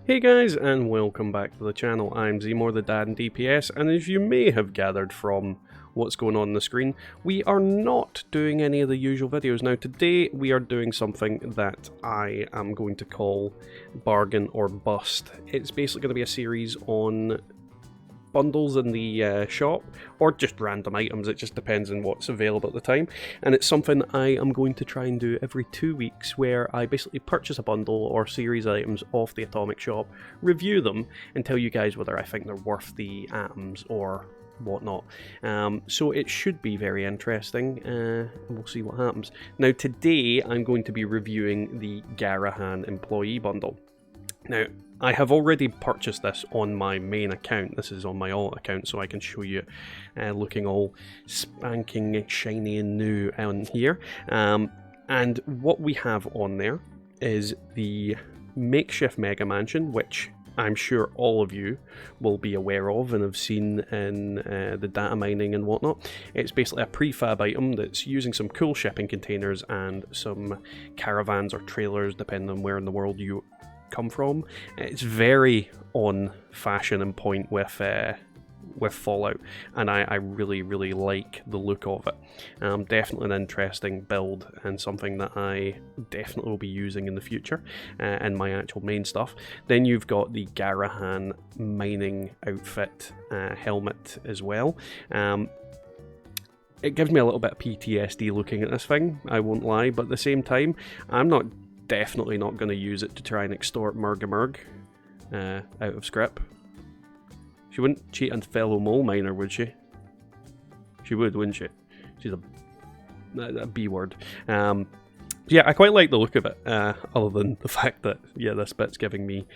Hey guys, and welcome back to the channel. I'm Zmore, the dad in DPS, and as you may have gathered from what's going on the screen, we are not doing any of the usual videos. Now today we are doing something that I am going to call Bargain or Bust. It's basically going to be a series on bundles in the shop, or just random items. It just depends on what's available at the time, and it's something I am going to try and do every 2 weeks, where I basically purchase a bundle or series of items off the Atomic shop, review them, and tell you guys whether I think they're worth the atoms or whatnot. So it should be very interesting. We'll see what happens. Now today I'm going to be reviewing the Garrahan Employee Bundle. Now, I have already purchased this on my main account. This is on my alt account, so I can show you looking all spanking, shiny and new on here. And what we have on there is the Makeshift Mega Mansion, which I'm sure all of you will be aware of and have seen in the data mining and whatnot. It's basically a prefab item that's using some cool shipping containers and some caravans or trailers, depending on where in the world you come from. It's very on fashion and point with Fallout, and I really like the look of it. Definitely an interesting build and something that I definitely will be using in the future in my actual main stuff. Then you've got the Garrahan mining outfit helmet as well. It gives me a little bit of PTSD looking at this thing, I won't lie, but at the same time, I'm definitely not going to use it to try and extort Murg out of script. She wouldn't cheat on fellow mole miner, would she? She would, wouldn't she? She's a B word. Yeah, I quite like the look of it, other than the fact that, yeah, this bit's giving me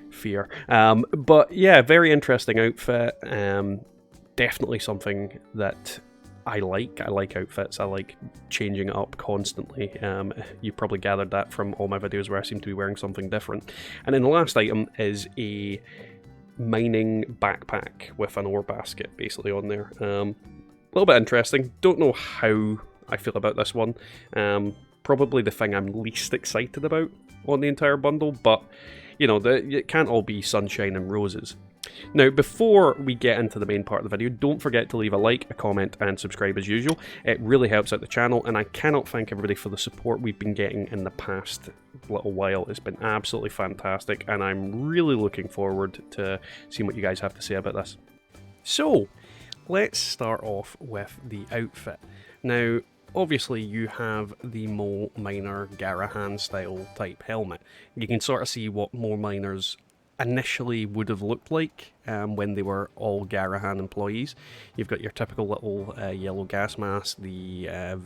fear. But yeah, very interesting outfit. Definitely something that I like outfits. I like changing it up constantly. You probably gathered that from all my videos where I seem to be wearing something different. And then the last item is a mining backpack with an ore basket basically on there. A little bit interesting. Don't know how I feel about this one. Probably the thing I'm least excited about on the entire bundle, but you know, it can't all be sunshine and roses. Now, before we get into the main part of the video, don't forget to leave a like, a comment, and subscribe as usual. It really helps out the channel, and I cannot thank everybody for the support we've been getting in the past little while. It's been absolutely fantastic, and I'm really looking forward to seeing what you guys have to say about this. So, let's start off with the outfit. Now, obviously you have the mole miner Garrahan style type helmet. You can sort of see what mole miners initially would have looked like when they were all Garrahan employees. You've got your typical little yellow gas mask, the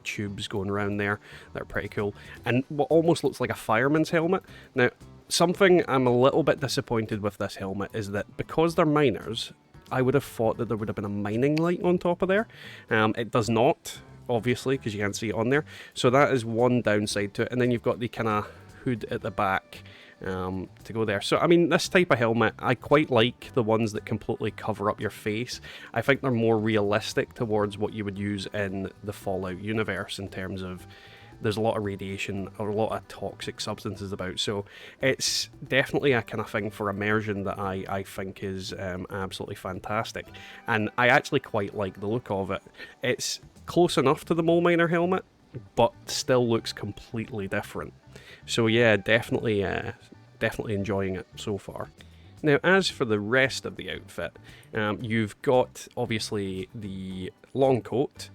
tubes going around there that are pretty cool, and what almost looks like a fireman's helmet. Now, something I'm a little bit disappointed with this helmet is that because they're miners, I would have thought that there would have been a mining light on top of there. It does not, obviously, because you can't see it on there, so that is one downside to it. And then you've got the kind of hood at the back to go there. So I mean, this type of helmet, I quite like the ones that completely cover up your face. I think they're more realistic towards what you would use in the Fallout universe, in terms of there's a lot of radiation or a lot of toxic substances about, so it's definitely a kind of thing for immersion that I think is absolutely fantastic, and I actually quite like the look of it. It's close enough to the mole miner helmet, but still looks completely different. So yeah, definitely enjoying it so far. Now, as for the rest of the outfit, you've got obviously the long coat.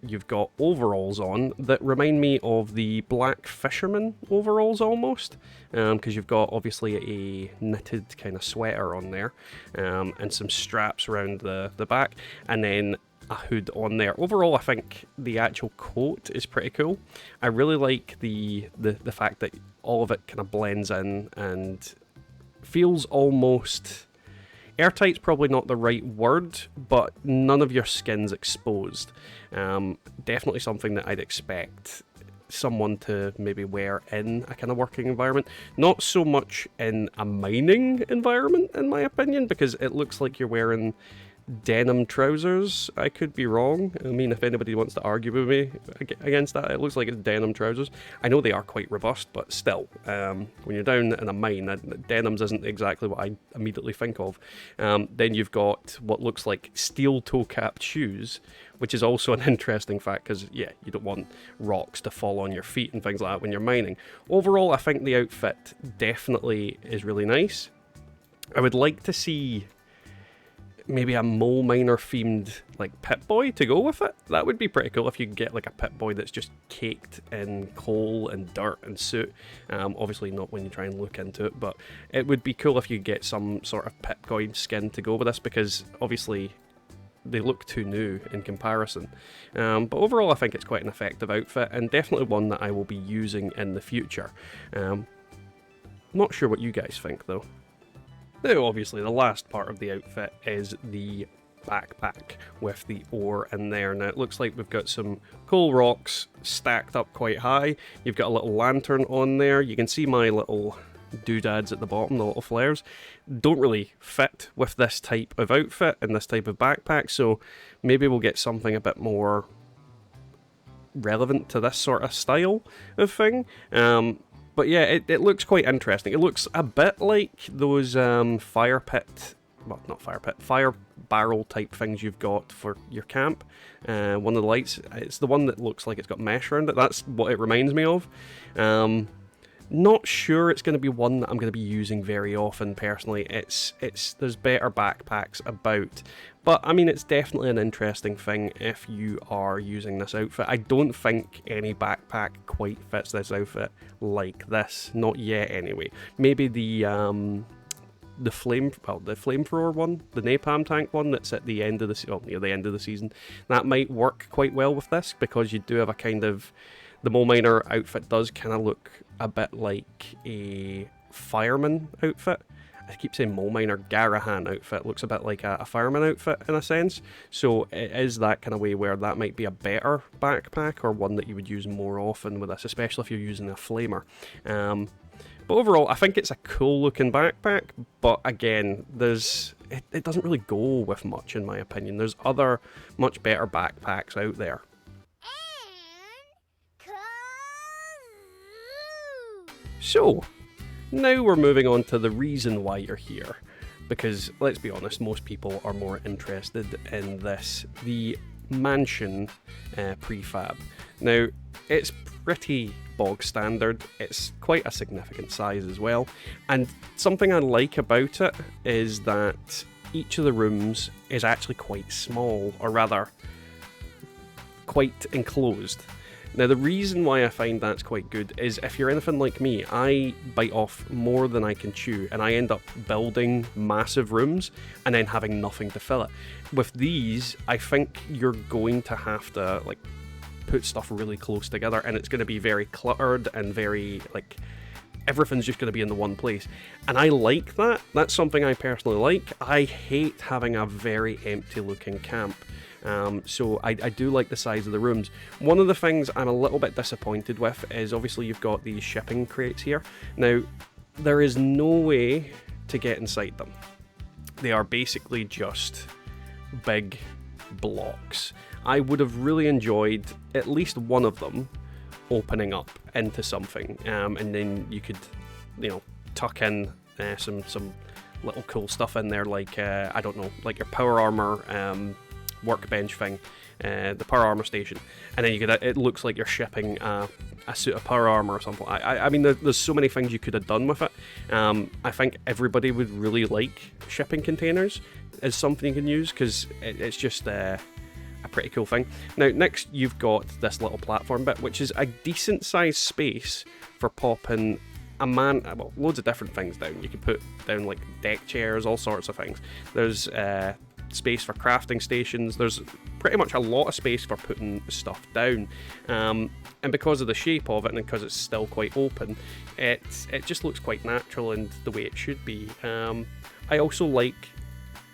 You've got overalls on that remind me of the black fisherman overalls almost, because you've got obviously a knitted kind of sweater on there, and some straps around the back, and then a hood on there. Overall, I think the actual coat is pretty cool. I really like the fact that all of it kind of blends in and feels almost airtight's probably not the right word, but none of your skin's exposed. Definitely something that I'd expect someone to maybe wear in a kind of working environment. Not so much in a mining environment, in my opinion, because it looks like you're wearing denim trousers. I could be wrong. I mean, if anybody wants to argue with me against that, it looks like it's denim trousers. I know they are quite robust, but still, when you're down in a mine, denims isn't exactly what I immediately think of. Then you've got what looks like steel toe-capped shoes, which is also an interesting fact because, yeah, you don't want rocks to fall on your feet and things like that when you're mining. Overall, I think the outfit definitely is really nice. I would like to see maybe a mole miner themed like Pip-Boy to go with it. That would be pretty cool if you could get like a Pip-Boy that's just caked in coal and dirt and soot. Obviously not when you try and look into it, but it would be cool if you get some sort of Pip-Boy skin to go with this, because obviously they look too new in comparison. But overall I think it's quite an effective outfit, and definitely one that I will be using in the future. Not sure what you guys think though. Now, obviously, the last part of the outfit is the backpack with the ore in there. Now, it looks like we've got some coal rocks stacked up quite high. You've got a little lantern on there. You can see my little doodads at the bottom, the little flares. Don't really fit with this type of outfit and this type of backpack, so maybe we'll get something a bit more relevant to this sort of style of thing. But yeah, it looks quite interesting. It looks a bit like those fire barrel type things you've got for your camp. One of the lights, it's the one that looks like it's got mesh around it. That's what it reminds me of. Not sure it's going to be one that I'm going to be using very often personally. There's better backpacks about, but I mean, it's definitely an interesting thing if you are using this outfit. I don't think any backpack quite fits this outfit like this, not yet anyway. Maybe the flamethrower one, the napalm tank one that's at the end of near the end of the season, that might work quite well with this, because you do have a kind of, the mole miner outfit does kind of look a bit like a fireman outfit. I keep saying mole miner, Garrahan outfit looks a bit like a fireman outfit in a sense. So it is that kind of way where that might be a better backpack, or one that you would use more often with this, especially if you're using a flamer. But overall, I think it's a cool looking backpack, but again, it doesn't really go with much in my opinion. There's other much better backpacks out there. So, now we're moving on to the reason why you're here, because let's be honest, most people are more interested in this, the mansion prefab. Now, it's pretty bog standard, it's quite a significant size as well, and something I like about it is that each of the rooms is actually quite small, or rather, quite enclosed. Now, the reason why I find that's quite good is if you're anything like me, I bite off more than I can chew, and I end up building massive rooms and then having nothing to fill it. With these, I think you're going to have to like put stuff really close together, and it's going to be very cluttered and very like everything's just going to be in the one place. And I like that. That's something I personally like. I hate having a very empty looking camp. So I do like the size of the rooms. One of the things I'm a little bit disappointed with is obviously you've got these shipping crates here. Now, there is no way to get inside them. They are basically just big blocks. I would have really enjoyed at least one of them opening up into something, and then you could, tuck in some little cool stuff in there, like I don't know, like your power armor workbench thing, the power armor station, and then you could, it looks like you're shipping a suit of power armor or something. I mean, there's so many things you could have done with it. I think everybody would really like shipping containers as something you can use, because it's just a pretty cool thing. Now, next you've got this little platform bit, which is a decent sized space for popping loads of different things down. You can put down like deck chairs, all sorts of things. There's space for crafting stations. There's pretty much a lot of space for putting stuff down, and because of the shape of it and because it's still quite open, it just looks quite natural and the way it should be. I also like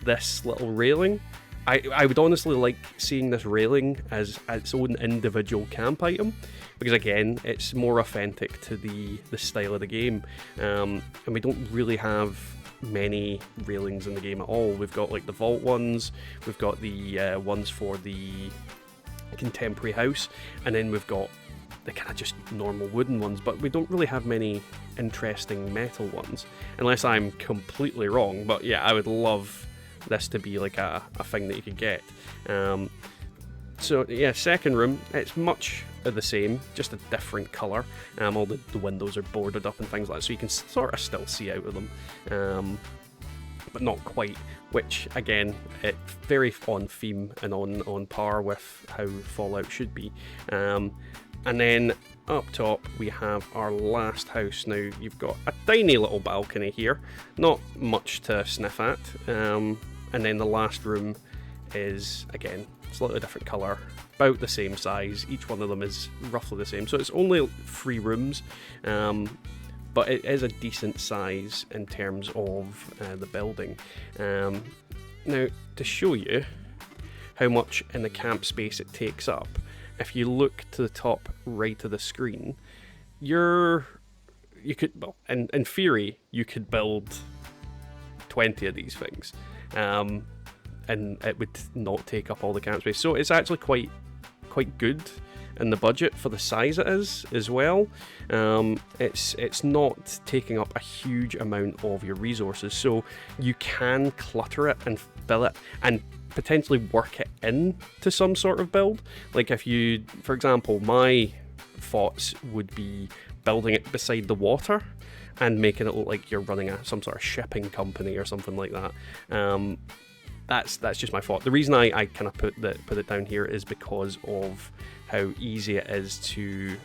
this little railing. I would honestly like seeing this railing as its own individual camp item, because again, it's more authentic to the style of the game, and we don't really have many railings in the game at all. We've got like the vault ones, we've got the ones for the contemporary house, and then we've got the kind of just normal wooden ones, but we don't really have many interesting metal ones, unless I'm completely wrong. But yeah, I would love this to be like a thing that you could get. So yeah, second room, it's much of the same, just a different colour. All the windows are boarded up and things like that, so you can sort of still see out of them, but not quite, which again, it's very on theme and on par with how Fallout should be. And then up top we have our last house. Now you've got a tiny little balcony here, not much to sniff at, and then the last room is again slightly different colour, about the same size. Each one of them is roughly the same, so it's only 3 rooms, but it is a decent size in terms of the building. Now to show you how much in the camp space it takes up, if you look to the top right of the screen, you could, well, in theory, you could build 20 of these things, and it would not take up all the camp space. So it's actually quite good in the budget for the size it is as well. It's not taking up a huge amount of your resources, so you can clutter it and fill it and potentially work it into some sort of build. Like if you, for example, my thoughts would be building it beside the water and making it look like you're running some sort of shipping company or something like that. That's just my thought. The reason I kind of put it down here is because of how easy it is to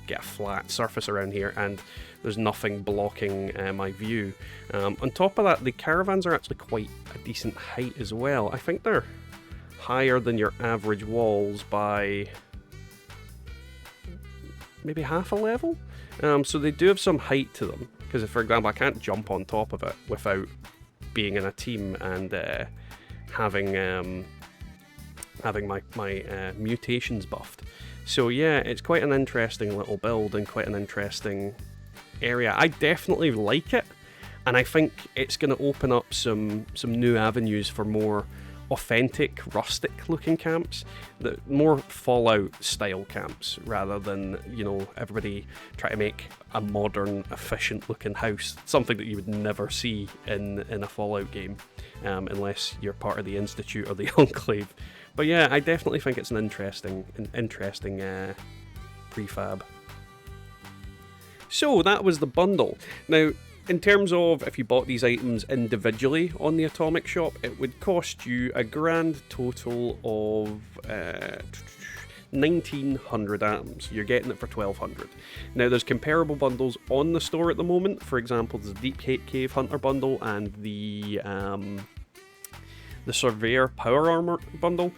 get a flat surface around here, and there's nothing blocking my view. On top of that, the caravans are actually quite a decent height as well. I think they're higher than your average walls by maybe half a level. So they do have some height to them, because for example, I can't jump on top of it without being in a team and having my mutations buffed. So yeah, it's quite an interesting little build and quite an interesting area. I definitely like it, and I think it's going to open up some new avenues for more authentic, rustic looking camps, more Fallout style camps, rather than, you know, everybody try to make a modern, efficient looking house, something that you would never see in a Fallout game, unless you're part of the Institute or the Enclave. But yeah, I definitely think it's an interesting prefab. So that was the bundle. Now, in terms of if you bought these items individually on the Atomic Shop, it would cost you a grand total of 1,900 atoms. You're getting it for 1,200. Now, there's comparable bundles on the store at the moment. For example, there's the Deep Cave Hunter bundle and the Surveyor Power Armor bundle.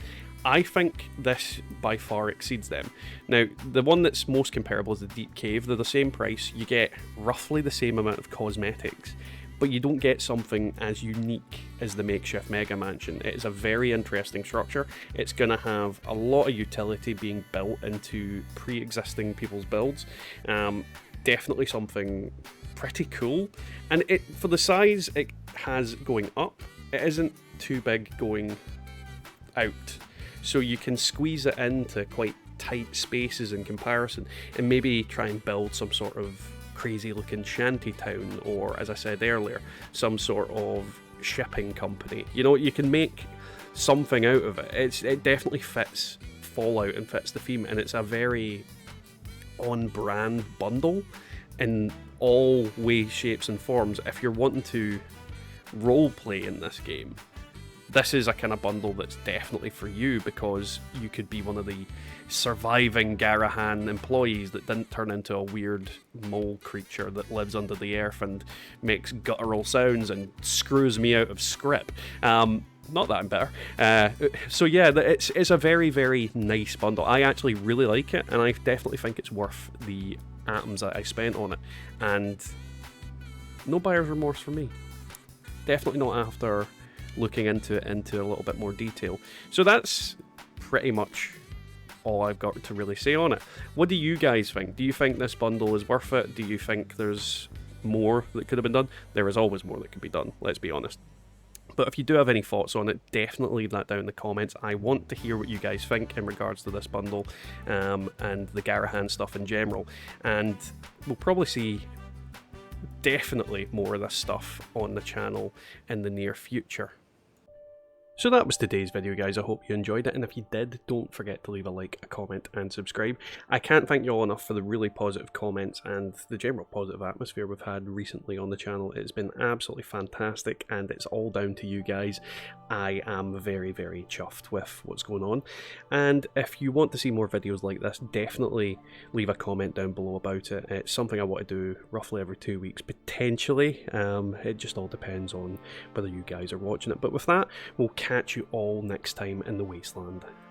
I think this by far exceeds them. Now, the one that's most comparable is the Deep Cave. They're the same price. You get roughly the same amount of cosmetics, but you don't get something as unique as the Makeshift Mega Mansion. It is a very interesting structure. It's going to have a lot of utility being built into pre-existing people's builds. Definitely something pretty cool. And for the size it has going up, it isn't too big going out. So you can squeeze it into quite tight spaces in comparison, and maybe try and build some sort of crazy looking shanty town, or as I said earlier, some sort of shipping company. You know, you can make something out of it. It definitely fits Fallout and fits the theme, and it's a very on-brand bundle in all ways, shapes and forms. If you're wanting to roleplay in this game, this is a kind of bundle that's definitely for you, because you could be one of the surviving Garrahan employees that didn't turn into a weird mole creature that lives under the earth and makes guttural sounds and screws me out of script. Not that I'm better. So yeah, it's a very, very nice bundle. I actually really like it, and I definitely think it's worth the atoms that I spent on it. And no buyer's remorse for me. Definitely not after looking into it into a little bit more detail. So that's pretty much all I've got to really say on it. What do you guys think? Do you think this bundle is worth it? Do you think there's more that could have been done. There is always more that could be done, let's be honest. But if you do have any thoughts on it, definitely leave that down in the comments. I want to hear what you guys think in regards to this bundle and the Garrahan stuff in general. And we'll probably see definitely more of this stuff on the channel in the near future. So that was today's video, guys. I hope you enjoyed it, and if you did, don't forget to leave a like, a comment, and subscribe. I can't thank you all enough for the really positive comments and the general positive atmosphere we've had recently on the channel. It's been absolutely fantastic, and it's all down to you guys. I am very, very chuffed with what's going on, and if you want to see more videos like this, definitely leave a comment down below about it. It's something I want to do roughly every 2 weeks, potentially. It just all depends on whether you guys are watching it, but with that, we'll catch you all next time in the wasteland.